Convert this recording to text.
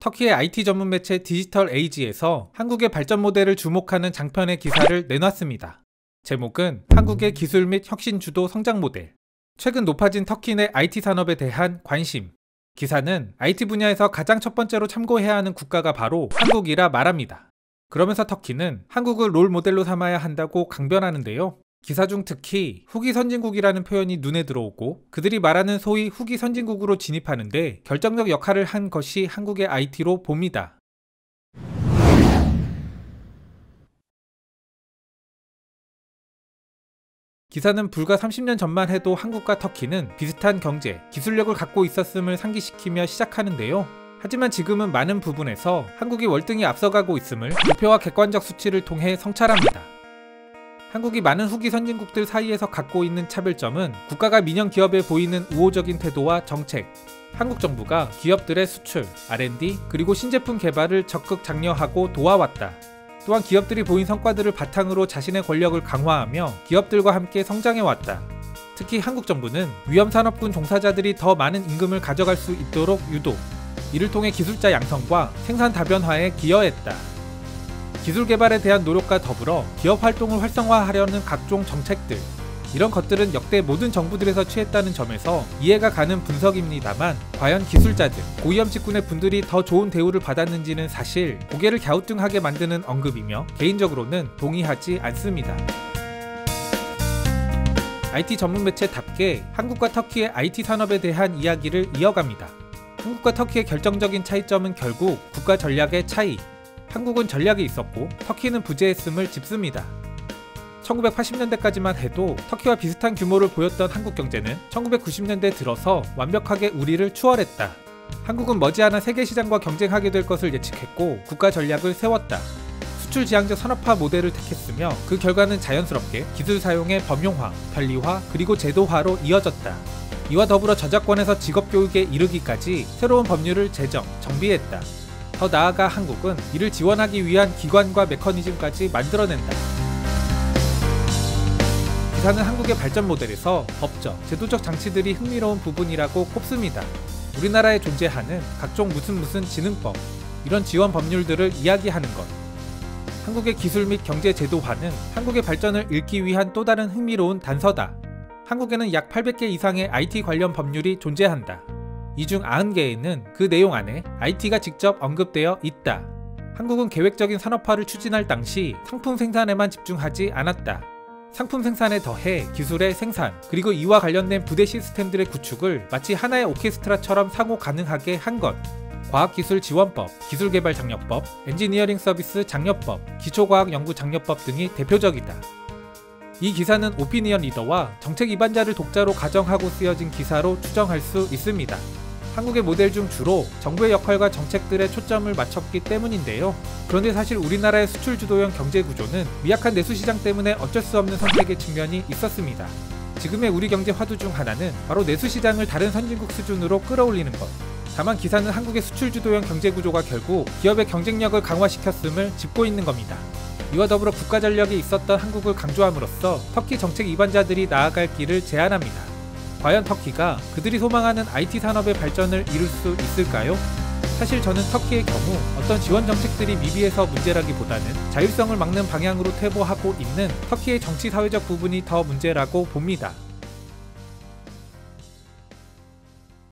터키의 IT 전문 매체 디지털 에이지에서 한국의 발전 모델을 주목하는 장편의 기사를 내놨습니다. 제목은 한국의 기술 및 혁신 주도 성장 모델. 최근 높아진 터키 내 IT 산업에 대한 관심. 기사는 IT 분야에서 가장 첫 번째로 참고해야 하는 국가가 바로 한국이라 말합니다. 그러면서 터키는 한국을 롤 모델로 삼아야 한다고 강변하는데요. 기사 중 특히 후기 선진국이라는 표현이 눈에 들어오고 그들이 말하는 소위 후기 선진국으로 진입하는데 결정적 역할을 한 것이 한국의 IT로 봅니다. 기사는 불과 30년 전만 해도 한국과 터키는 비슷한 경제, 기술력을 갖고 있었음을 상기시키며 시작하는데요. 하지만 지금은 많은 부분에서 한국이 월등히 앞서가고 있음을 목표와 객관적 수치를 통해 성찰합니다. 한국이 많은 후기 선진국들 사이에서 갖고 있는 차별점은 국가가 민영 기업에 보이는 우호적인 태도와 정책, 한국 정부가 기업들의 수출, R&D, 그리고 신제품 개발을 적극 장려하고 도와왔다. 또한 기업들이 보인 성과들을 바탕으로 자신의 권력을 강화하며 기업들과 함께 성장해왔다. 특히 한국 정부는 위험산업군 종사자들이 더 많은 임금을 가져갈 수 있도록 유도, 이를 통해 기술자 양성과 생산 다변화에 기여했다. 기술 개발에 대한 노력과 더불어 기업 활동을 활성화하려는 각종 정책들, 이런 것들은 역대 모든 정부들에서 취했다는 점에서 이해가 가는 분석입니다만 과연 기술자들, 고위험 직군의 분들이 더 좋은 대우를 받았는지는 사실 고개를 갸우뚱하게 만드는 언급이며 개인적으로는 동의하지 않습니다. IT 전문 매체답게 한국과 터키의 IT 산업에 대한 이야기를 이어갑니다. 한국과 터키의 결정적인 차이점은 결국 국가 전략의 차이. 한국은 전략이 있었고 터키는 부재했음을 짚습니다. 1980년대까지만 해도 터키와 비슷한 규모를 보였던 한국 경제는 1990년대 들어서 완벽하게 우리를 추월했다. 한국은 머지않아 세계 시장과 경쟁하게 될 것을 예측했고 국가 전략을 세웠다. 수출 지향적 산업화 모델을 택했으며 그 결과는 자연스럽게 기술 사용의 범용화, 편리화, 그리고 제도화로 이어졌다. 이와 더불어 저작권에서 직업교육에 이르기까지 새로운 법률을 제정, 정비했다. 더 나아가 한국은 이를 지원하기 위한 기관과 메커니즘까지 만들어낸다. 기사는 한국의 발전 모델에서 법적, 제도적 장치들이 흥미로운 부분이라고 꼽습니다. 우리나라에 존재하는 각종 무슨 지능법, 이런 지원 법률들을 이야기하는 것. 한국의 기술 및 경제 제도화는 한국의 발전을 잇기 위한 또 다른 흥미로운 단서다. 한국에는 약 800개 이상의 IT 관련 법률이 존재한다. 이 중 90개에는 그 내용 안에 IT가 직접 언급되어 있다. 한국은 계획적인 산업화를 추진할 당시 상품 생산에만 집중하지 않았다. 상품 생산에 더해 기술의 생산, 그리고 이와 관련된 부대 시스템들의 구축을 마치 하나의 오케스트라처럼 상호 가능하게 한 것. 과학기술지원법, 기술개발장려법, 엔지니어링 서비스 장려법, 기초과학연구장려법 등이 대표적이다. 이 기사는 오피니언 리더와 정책 입안자를 독자로 가정하고 쓰여진 기사로 추정할 수 있습니다. 한국의 모델 중 주로 정부의 역할과 정책들에 초점을 맞췄기 때문인데요. 그런데 사실 우리나라의 수출 주도형 경제 구조는 미약한 내수시장 때문에 어쩔 수 없는 선택의 측면이 있었습니다. 지금의 우리 경제 화두 중 하나는 바로 내수시장을 다른 선진국 수준으로 끌어올리는 것. 다만 기사는 한국의 수출 주도형 경제 구조가 결국 기업의 경쟁력을 강화시켰음을 짚고 있는 겁니다. 이와 더불어 국가 전략이 있었던 한국을 강조함으로써 터키 정책 입안자들이 나아갈 길을 제안합니다. 과연 터키가 그들이 소망하는 IT 산업의 발전을 이룰 수 있을까요? 사실 저는 터키의 경우 어떤 지원 정책들이 미비해서 문제라기보다는 자율성을 막는 방향으로 퇴보하고 있는 터키의 정치 사회적 부분이 더 문제라고 봅니다.